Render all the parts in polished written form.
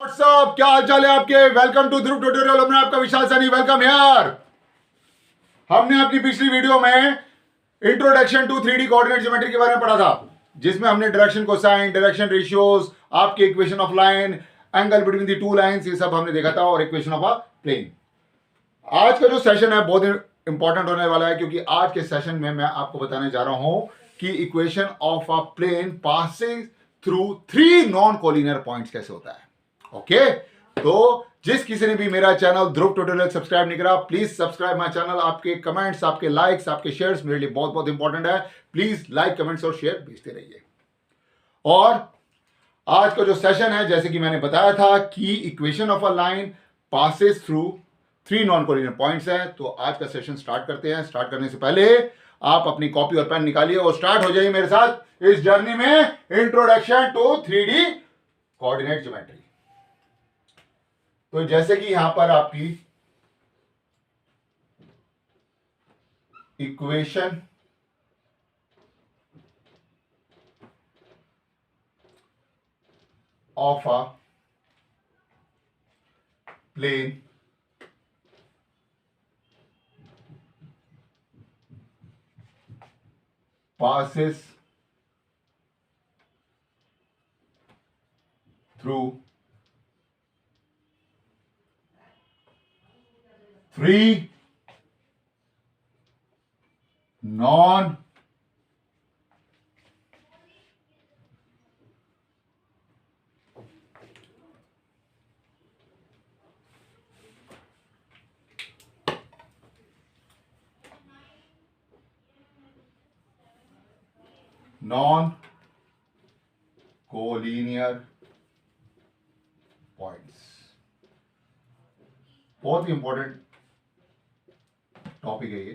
WhatsApp, क्या हाल चाल है आपके। वेलकम टू ध्रुव ट्यूटोरियल में आपका विशाल सनी। वेलकम यार। हमने अपनी पिछली वीडियो में introduction to 3D coordinate geometry के बारे में पढ़ा था, जिसमें हमने डायरेक्शन कोसाइन, डायरेक्शन रेशियोज, आपके equation of line, angle between the two lines, ये सब हमने देखा था, और इक्वेशन ऑफ अ प्लेन। आज का जो सेशन है बहुत इंपॉर्टेंट होने वाला है, क्योंकि आज के सेशन में मैं आपको बताने जा रहा हूं कि equation of a plane passing through 3 non collinear points कैसे होता है। ओके, तो जिस किसी ने भी मेरा चैनल ध्रुव ट्यूटोरियल सब्सक्राइब नहीं करा, प्लीज सब्सक्राइब माय चैनल। आपके कमेंट्स, आपके लाइक्स, आपके शेयर्स मेरे लिए बहुत बहुत इंपॉर्टेंट है। प्लीज लाइक, कमेंट्स और शेयर भेजते रहिए। और आज का जो सेशन है, जैसे कि मैंने बताया था कि equation of a line passes through 3 non collinear points है, तो आज का सेशन स्टार्ट करते हैं। स्टार्ट करने से पहले आप अपनी कॉपी और पेन निकालिए और स्टार्ट हो जाइए मेरे साथ इस जर्नी में, introduction to 3D coordinate geometry. तो जैसे कि यहां पर आपकी equation of a plane passes through 3 non non collinear points. बहुत ही इंपॉर्टेंट टॉपिक है ये,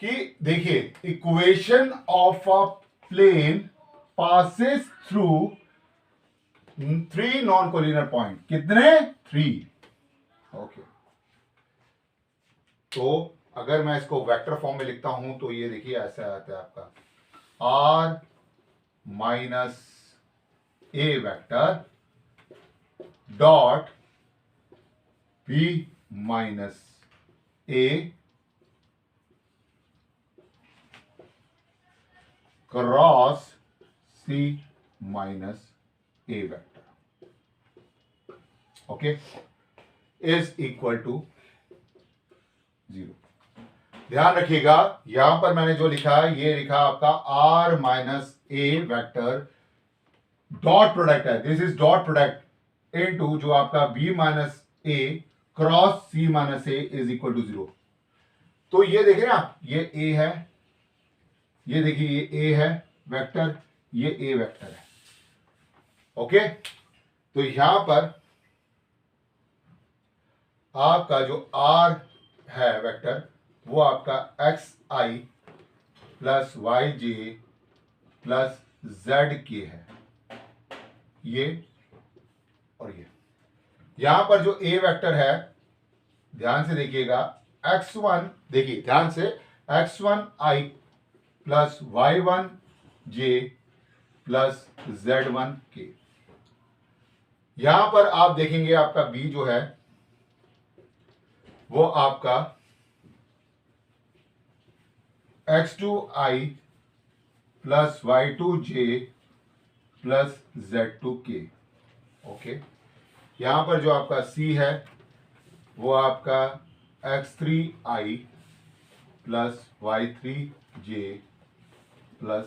कि देखिए equation of a plane passes through 3 non collinear point. कितने? 3। ओके, तो अगर मैं इसको वेक्टर फॉर्म में लिखता हूं तो ये देखिए ऐसा आता है आपका r minus A vector dot b minus A cross c minus A vector. Okay, is equal to 0। ध्यान रखिएगा, यहां पर मैंने जो लिखा है ये लिखा आपका r minus A vector dot product है, this is dot product into जो आपका b minus A cross c minus A is equal to 0। तो ये देखिए ना, ये a है, ये देखिए ये a है वेक्टर, ये a वेक्टर है। ओके, तो यहां पर आपका जो r है वेक्टर, वो आपका एक्स आई प्लस वाई जे प्लस जेड के है, ये और ये। यहां पर जो ए वेक्टर है, ध्यान से देखिएगा, x1, देखिए ध्यान से, x1 आई प्लस y1 जे प्लस z1 के। यहां पर आप देखेंगे आपका b जो है वो आपका x2i plus y2j plus z2k। Okay, यहां पर जो आपका c है वो आपका x3i plus y3j plus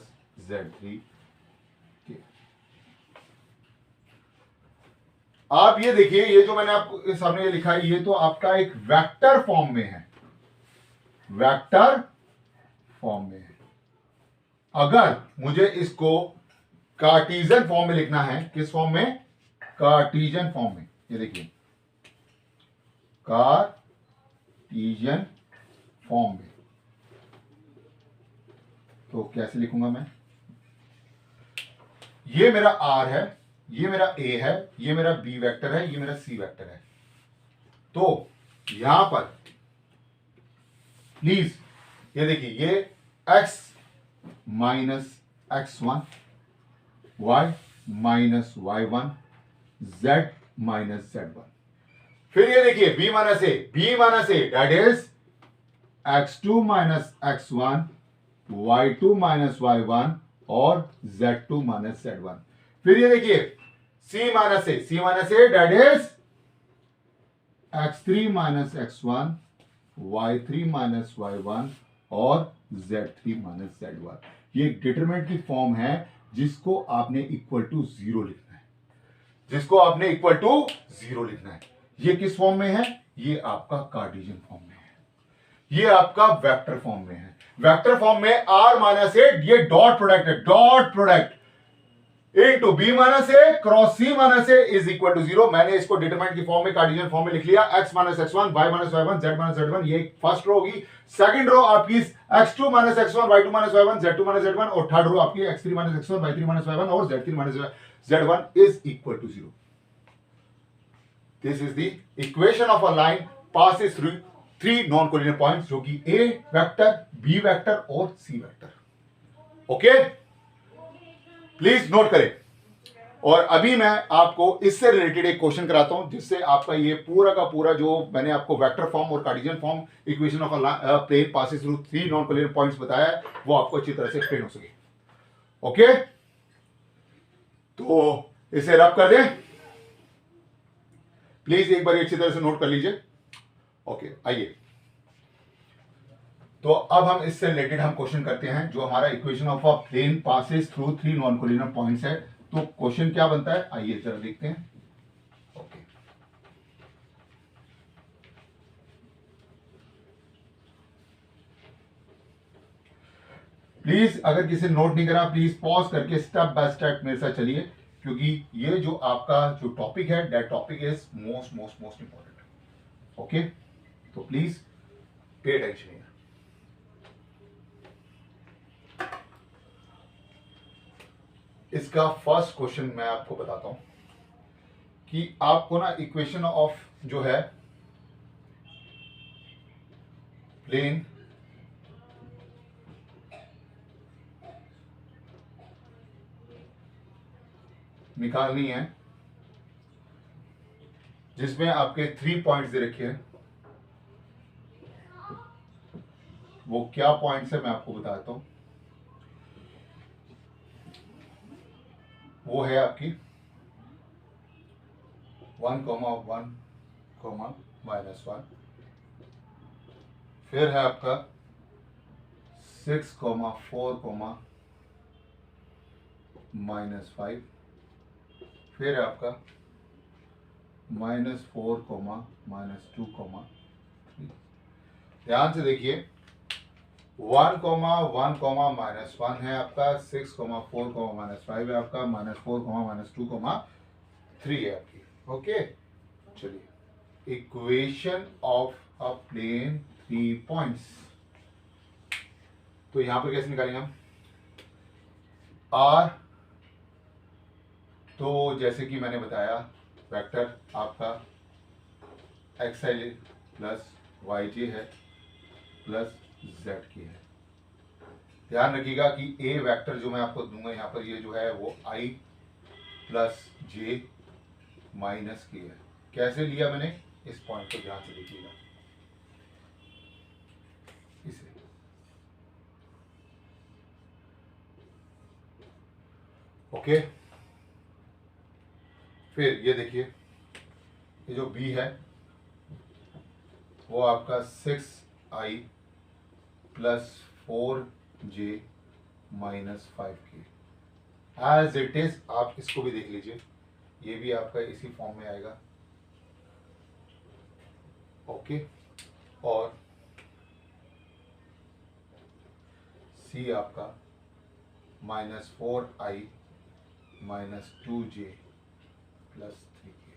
z3k। आप ये देखिए, ये जो मैंने आपको सामने ये लिखा है, ये तो आपका एक वेक्टर फॉर्म में है, वेक्टर फॉर्म में है। अगर मुझे इसको कार्टीजन फॉर्म में लिखना है, किस फॉर्म में? कार्टीजन फॉर्म में। ये देखिए कार्टीजन फॉर्म में, तो कैसे लिखूंगा मैं? ये मेरा r है, ये मेरा a है, ये मेरा b वेक्टर है, ये मेरा c वेक्टर है। तो यहां पर प्लीज ये देखिए, ये x minus x1, y minus y1, z minus z1। फिर ये देखिए b minus a that is x2 minus x1, y2 minus y1 और z2 माइनस z1। फिर ये देखिए c minus a that is x3 minus x1, y3 minus y1 और z3 minus z1। ये determinant की फॉर्म है जिसको आपने इक्वल टू जीरो लिखना है, ये किस फॉर्म में है? ये आपका कार्टेशियन फॉर्म में है, ये आपका वेक्टर फॉर्म में है। वेक्टर फॉर्म में r माइनस ए, ये डॉट प्रोडक्ट है, dot product into b minus A cross c minus A is equal to zero. मैंने इसको डिटरमिनेंट की फॉर्म में, कार्टेशियन फॉर्म में लिख लिया। x minus x1, y minus y1, z minus z1, ये फर्स्ट रो होगी। सेकंड रो आपकी x2 minus x1, y2 minus y1, z2 minus z1 और थर्ड रो आपकी x3 minus x1, y3 minus y1 और z3 minus z1 is equal to zero. This is the equation of a line passes through three non collinear points, जो कि a vector, b vector और c vector. Okay, please note करें। और अभी मैं आपको इससे रिलेटेड एक क्वेश्चन कराता हूं, जिससे आपका ये पूरा का पूरा जो मैंने आपको वेक्टर फॉर्म और Cartesian form equation of a plane passes through three non collinear points बताया है, वो आपको अच्छी तरह से एक्सप्लेन हो सके। ओके, तो इसे रब कर दें, प्लीज एक बार अच्छी तरह से नोट कर लीजिए। ओके, आइए, तो अब हम इससे रिलेटेड हम क्वेश्चन करते हैं, जो हमारा equation of a plane passes through three non collinear points है। तो क्वेश्चन क्या बनता है, आइए जरा देखते हैं। ओके, प्लीज अगर किसी ने नोट नहीं करा, प्लीज पॉज करके स्टेप बाय स्टेप मेरे साथ चलिए, क्योंकि ये जो आपका जो टॉपिक है, that topic is most most most important. Okay, तो प्लीज पे अटेंशन। इसका फर्स्ट क्वेश्चन मैं आपको बताता हूं कि आपको ना इक्वेशन ऑफ जो है प्लेन निकालनी है, जिसमें आपके 3 पॉइंट्स दे रखे हैं। वो क्या पॉइंट्स है मैं आपको बताता हूं। वो है आपकी 1, 1, -1, फिर है आपका 6, 4, -5, फिर है आपका -4, -2, 3। ध्यान से देखिए, 1, 1, -1 है आपका, 6, 4, -5 है आपका, -4, -2, 3 है आपकी। ओके, चलिए, equation of a plane 3 points. तो यहां पर कैसे निकालेंगे हम आर? तो जैसे कि मैंने बताया, वेक्टर आपका xi प्लस yj है प्लस z की है। ध्यान रखिएगा कि a वेक्टर जो मैं आपको दूंगा यहाँ पर, ये जो है वो i प्लस j माइनस की है। कैसे लिया मैंने, इस पॉइंट को ध्यान से देखिएगा, इसे ओके। फिर ये देखिए, ये जो b है वो आपका 6i plus 4j minus 5k as it is. आप इसको भी देख लीजिए, ये भी आपका इसी फॉर्म में आएगा। ओके, और c आपका -4i -2j प्लस 3k।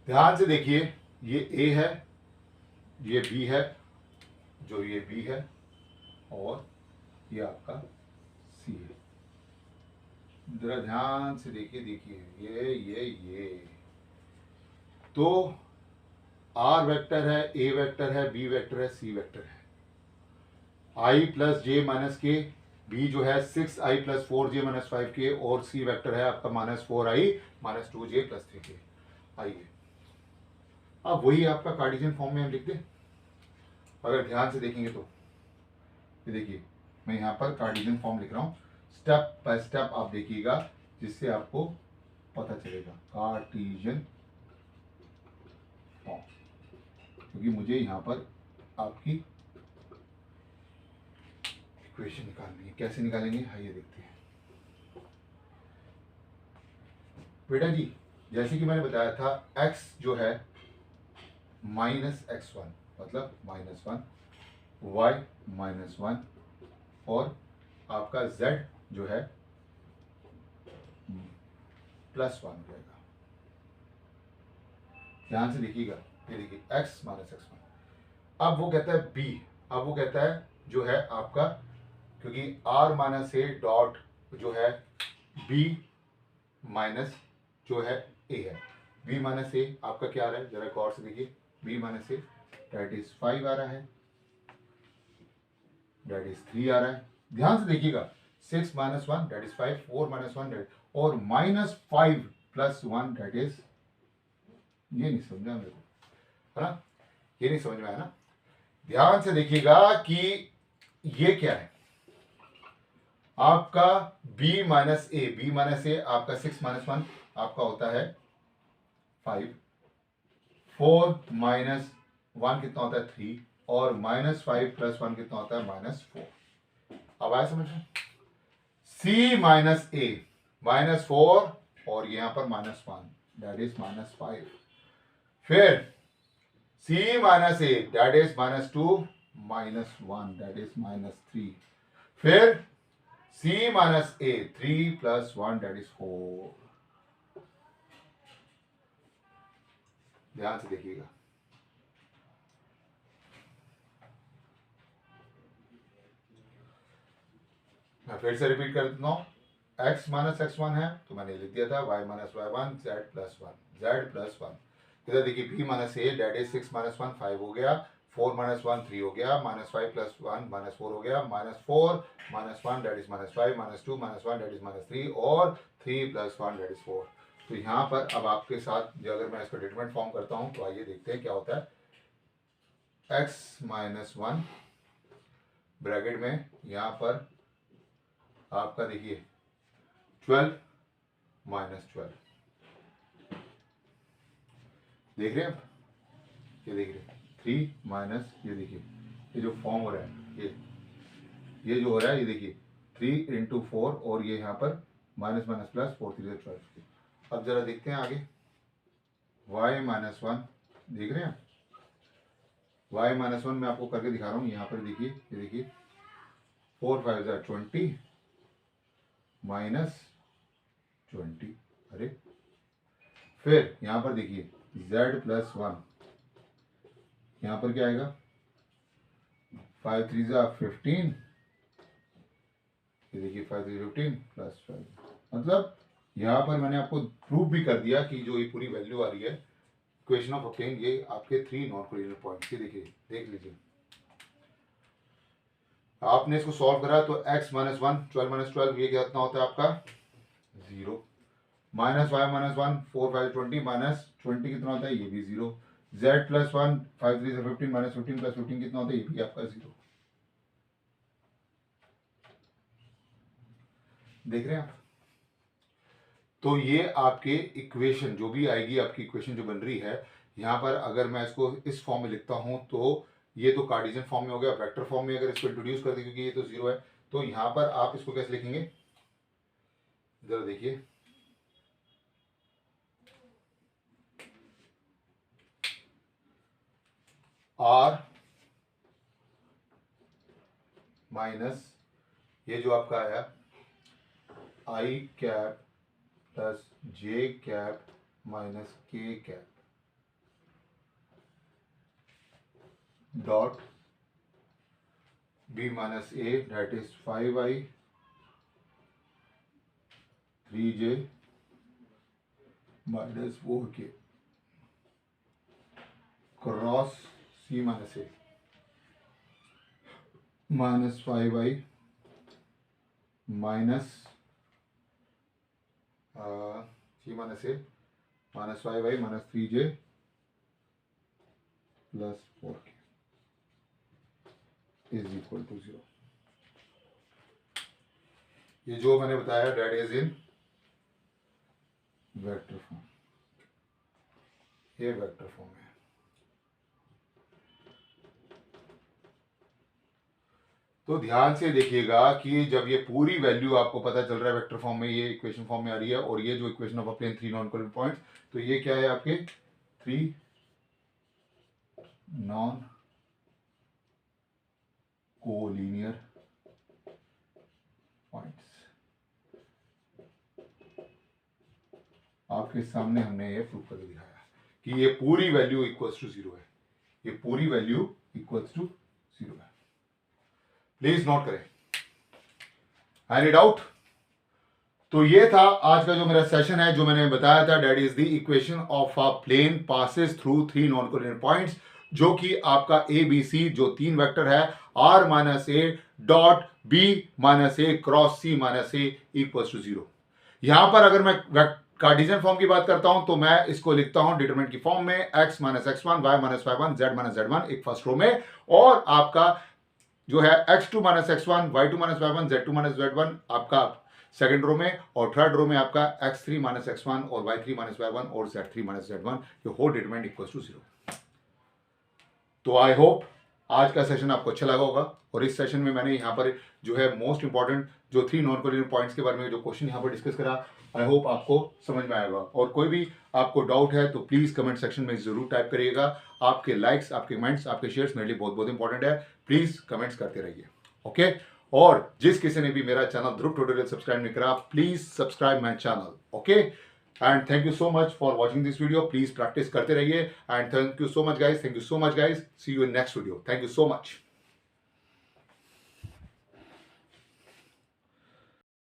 ध्यान से देखिए, ये a है, ये b है, जो ये b है, और ये आपका c है। जरा ध्यान से देखिए, ये तो r वेक्टर है, a वेक्टर है, b वेक्टर है, c वेक्टर है। i plus j minus k B जो है 6i plus 4j minus 5k और सी वेक्टर है आपका -4i minus 2j plus 3k। आइए अब वही आपका कार्टेशियन फॉर्म में हम लिख दें। अगर ध्यान से देखेंगे तो ये देखिए मैं यहाँ पर कार्टेशियन फॉर्म लिख रहा हूँ, स्टेप बाय स्टेप आप देखिएगा जिससे आपको पता चलेगा कार्टेशियन फॉर्म, क्योंकि मुझे यहाँ पर आपकी इक्वेशन निकालनी है। कैसे निकालेंगे आइए देखते हैं। बेटा जी जैसे कि मैंने बताया था x जो है -x1 मतलब -1, y -1 और आपका z जो है +1 रहेगा। ध्यान से देखिएगा, ये देखिए x -x1। अब वो कहता है b, अब वो कहता है जो है आपका, क्योंकि r माइनस ए डॉट जो है b माइनस जो है a है, b माइनस ए आपका क्या आ रहा है जरा गौर से देखिए, b minus A that is 5 आ रहा है, दैट इज 3 आ रहा है। ध्यान से देखिएगा 6 माइनस 1 दैट इज 5, 4 माइनस 1 और -5 प्लस 1 दैट इज, ये नहीं समझा मेरे को, है ना, ये नहीं समझ में आया ना। ध्यान से देखिएगा कि ये क्या है आपका b माइनस ए, b माइनस ए आपका 6 माइनस 1 आपका होता है 5, 4 माइनस 1 कितना होता है 3 और -5 प्लस 1 कितना होता है -4। अब आया समझ में। c माइनस ए -4 और यहां पर -1 दैट इज -5, फिर c minus A that is -2 -1 that is -3, फिर c minus A 3 plus 1 that is 4। ध्यान से देखिएगा, मैं फिर से रिपीट कर देता हूं, x माइनस x1 है तो मैंने लिख दिया था y minus y1 z plus 1 z plus 1। इधर देखिए b minus A that is 6 minus 1 5 हो गया, 4 माइनस 1 3 हो गया, -5 प्लस 1 -4 हो गया, -4 -1 डेट इज -5 -2 -1 डेट इज -3 और 3 प्लस 1 डेट इज 4। तो यहाँ पर अब आपके साथ जो अगर मैं इसका डिटरमिनेंट फॉर्म करता हूँ तो आइए देखते हैं क्या होता है। x माइनस 1 ब्रैकेट में यहाँ पर आपका देखिए 12 माइनस 12, देख रहे हैं आप, ये देख रहे हैं 3 माइनस, ये देखिए ये जो फॉर्म हो रहा है ये जो हो रहा है, ये देखिए 3 इंटू 4 और ये यहाँ पर माइनस माइनस प्लस 4 3 12। अब जरा देखते हैं आगे y माइनस 1, देख रहे हैं y माइनस 1 मैं आपको करके दिखा रहा हूँ। यहाँ पर देखिए ये देखिए 4 5 20 माइनस 20, अरे फिर यहाँ पर देखिए z प्लस 1, यहाँ पर क्या आएगा 5 3 15, ये देखिए 5 3 15 प्लस 12। मतलब यहाँ पर मैंने आपको प्रूव भी कर दिया कि जो ये पूरी वैल्यू आ रही है इक्वेशन ऑफ ऑक्टेन, ये आपके 3 नॉन कोलिनियर पॉइंट्स, ये देखिए देख लीजिए। आपने इसको सॉल्व करा तो x माइनस 1 12 माइनस 12 ये कितना होता है आपका 0, माइनस y माइनस 1 4 5 20 माइनस 20 कितना होता है ये भी 0, z प्लस 1 5 3 15 माइनस 15 प्लस 15 कितना होता है ये भी आपका 0। देख रहे हैं आप। तो ये आपके इक्वेशन जो भी आएगी, आपकी इक्वेशन जो बन रही है यहाँ पर, अगर मैं इसको इस फॉर्म में लिखता हूँ तो ये तो कार्टेशियन फॉर्म में हो गया। वेक्टर फॉर्म में अगर इसको इंट्रोड्यूस कर दें क्योंकि ये तो 0 है, तो यहाँ पर आप इसको कैसे लिखेंगे जरा देखिए, r माइनस ये जो आपका आया i cap plus j cap minus k cap dot b minus a that is 5i 3j minus 4k cross c minus a minus 5i minus G minus A minus Y Y minus 3j plus 4k is equal to 0। ये जो मैंने बताया that is in vector form, ये vector form है। तो ध्यान से देखिएगा कि जब ये पूरी वैल्यू आपको पता चल रहा है वेक्टर फॉर्म में, ये इक्वेशन फॉर्म में आ रही है, और ये जो equation of a plane 3 non collinear points, तो ये क्या है आपके 3 नॉन कोलिनियर पॉइंट्स। आपके सामने हमने ये प्रूव करके दिखाया कि ये पूरी वैल्यू इक्वल्स टू 0 है, ये पूरी वैल्यू इक्वल्स टू 0 है। प्लीज नोट करें। Any doubt? तो ये था आज का जो मेरा सेशन है, जो मैंने बताया था, that is the equation of a plane passes through 3 non collinear points, जो कि आपका ए बी सी जो 3 वेक्टर है, r minus A dot B minus A cross C minus A equals to 0। यहां पर अगर मैं कार्टेशियन फॉर्म की बात करता हूं तो मैं इसको लिखता हूं डिटरमिनेंट की फॉर्म में, x minus x1 y minus y1 z minus z1 एक फर्स्ट रो में, और आपका जो है x2 minus x1 y2 minus y1 z2 minus z1 आपका सेकंड रो में, और थर्ड रो में आपका x3 माइनस x1 और y3 माइनस y1 और z3 माइनस z1, ये होल डिटरमिनेंट इक्वल्स टू 0। तो आई होप आज का सेशन आपको अच्छा लगा होगा, और इस सेशन में मैंने यहाँ पर जो है मोस्ट इंपॉर्टेंट जो 3 नॉन कोलिनियर पॉइंट्स के बारे में जो क्वेश्चन यहाँ पर डिस्कस करा, आई होप आपको समझ में आएगा। और कोई भी आपको डाउट है तो प्लीज कमेंट सेक्शन में जरूर टाइप करिएगा। आपके लाइक्स, आपके कमेंट्स, आपके शेयर्स मेरे लिए बहुत बहुत इंपॉर्टेंट है। प्लीज कमेंट्स करते रहिए, ओके। और जिस किसी ने भी मेरा चैनल ध्रुव ट्यूटोरियल सब्सक्राइब नहीं करा, please subscribe my channel, okay. And thank you so much for watching this video. Please practice करते रहिए, and thank you so much guys, thank you so much guys, see you in next video, thank you so much.